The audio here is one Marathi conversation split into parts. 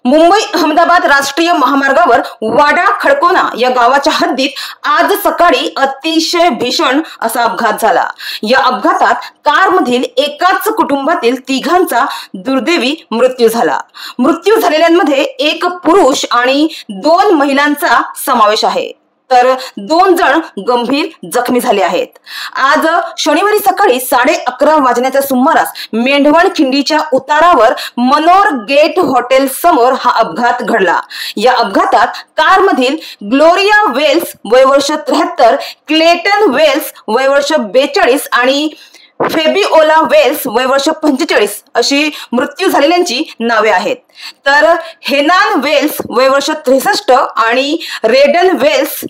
मुंबई अहमदाबाद राष्ट्रीय महामार्गावर वाडा खडकोना या गावाच्या हद्दीत आज सकाळी अतिशय भीषण असा अपघात झाला। या अपघातात कारमधील एकाच कुटुंबातील तिघांचा दुर्दैवी मृत्यू झाला। मृत्यू झालेल्यांमध्ये एक पुरुष आणि 2 महिलांचा समावेश आहे, तर 2 जण गंभीर जखमी झाले आहेत। आज शनिवारी सकाळी 11:30 वाजण्याच्या सुमारास मेंढवण खिंडीच्या उतारावर मनोर गेट हॉटेल समोर हा अपघात घडला। या अपघातात कारमधील ग्लोरिया वेल्स वय वर्ष 73, क्लेटन वेल्स वय वर्ष 42 आणि फेबिओला वेल्स वय वर्ष 45 अशी मृत्यू झालेल्यांची नावे आहेत। तर हेनान वेल्स वय वर्ष 63 आणि रेडन वेल्स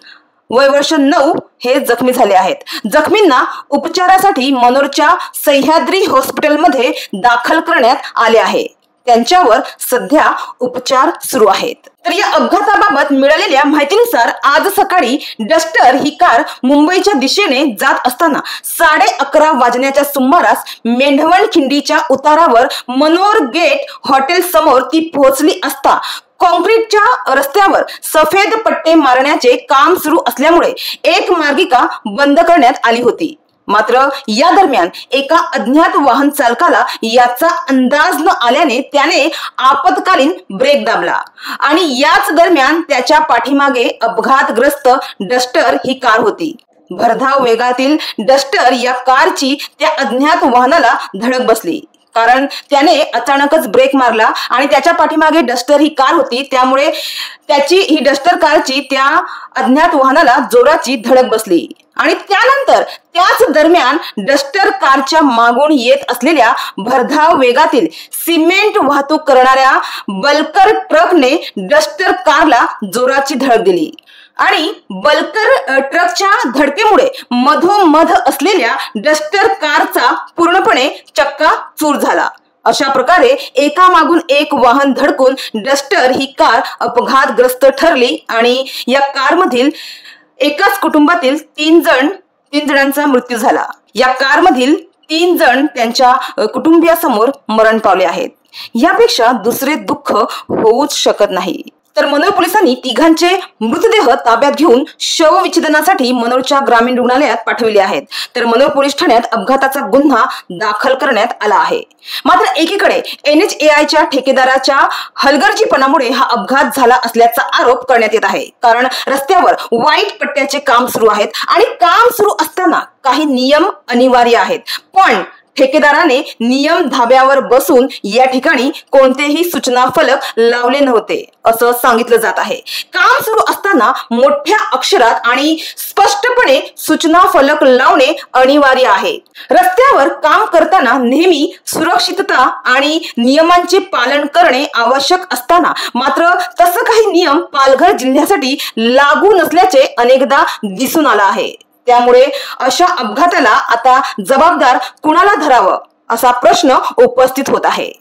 वय वर्ष 9 हे जखमी झाले आहेत। जखमींना उपचारासाठी मनोरच्या सह्याद्री हॉस्पिटलमध्ये दाखल करण्यात आले आहे। त्यांच्यावर सध्या उपचार सुरू आहेत। तर या अपघाताबाबत मिळालेल्या माहितीनुसार आज सकाळी डस्टर ही कार मुंबईच्या दिशेने जात असताना 11:30 वाजण्याच्या सुमारास मेंढवण खिंडीच्या उतारावर मनोर गेट हॉटेल समोर ती पोहोचली असता कॉन्क्रीटच्या रस्त्यावर सफेद पट्टे मारण्याचे काम सुरू असल्यामुळे एक मार्गिका बंद करण्यात आली होती। मात्र या दरम्यान एका अज्ञात वाहन चालकाला याचा अंदाज न आल्याने त्याने आपत्कालीन ब्रेक दाबला आणि याच दरम्यान त्याच्या पाठीमागे अपघातग्रस्त डस्टर ही कार होती। भरधाव वेगातील डस्टर या कारची त्या अज्ञात वाहनाला धडक बसली, कारण त्याने अचानकच ब्रेक मारला आणि त्याच्या पाठीमागे डस्टर ही कार होती, त्यामुळे त्याची ही डस्टर कारची त्या अज्ञात वाहनाला जोराची धडक बसली आणि त्यानंतर त्याच दरम्यान डस्टर कारच्या मागून येत असलेल्या भरधाव वेगातील सिमेंट वाहतूक करणाऱ्या बल्कर ट्रकने डस्टर कारला जोराची धडक दिली आणि बल्कर ट्रकच्या धडकेमुळे मधोमध असलेल्या डस्टर कारचा पूर्णपणे चक्काचूर झाला। अशा प्रकारे एकामागून एक वाहन धडकून डस्टर ही कार अपघातग्रस्त ठरली आणि या कारमधील एकाच कुटुंबातील 3 जणांचा मृत्यू झाला। या कारमधील 3 जण त्यांच्या कुटुंबियासमोर मरण पावले आहेत। यापेक्षा दुसरे दुःख होऊच शकत नाही। तर मनोर पोलिसांनी तिघांचे मृतदेह ताब्यात घेऊन शवविच्छेदनासाठी मनोरच्या ग्रामीण रुग्णालयात पाठविले आहेत। तर मनोर पोलीस ठाण्यात अपघाताचा गुन्हा दाखल करण्यात आला आहे। मात्र एकीकडे NHAIच्या ठेकेदाराच्या हलगर्जीपणामुळे हा अपघात झाला असल्याचा आरोप करण्यात येत आहे, कारण रस्त्यावर व्हाईट पट्ट्याचे काम सुरू आहेत आणि काम सुरू असताना काही नियम अनिवार्य आहेत, पण ठेकेदाराने नियम धाब्यावर बसून या ठिकाणी कोणतेही सूचना फलक लावले नव्हते असं सांगितलं जात आहे। काम सुरू असताना मोठ्या अक्षरात आणि स्पष्टपणे सूचना फलक लावणे अनिवार्य आहे। रस्त्यावर काम करताना नेहमी सुरक्षितता आणि नियमांचे पालन करणे आवश्यक असताना मात्र तसं काही नियम पालघर जिल्ह्यासाठी लागू नसल्याचे अनेकदा दिसून आलं आहे। त्यामुळे अशा अपघाताला आता जबाबदार कुणाला धरावं असा प्रश्न उपस्थित होत आहे।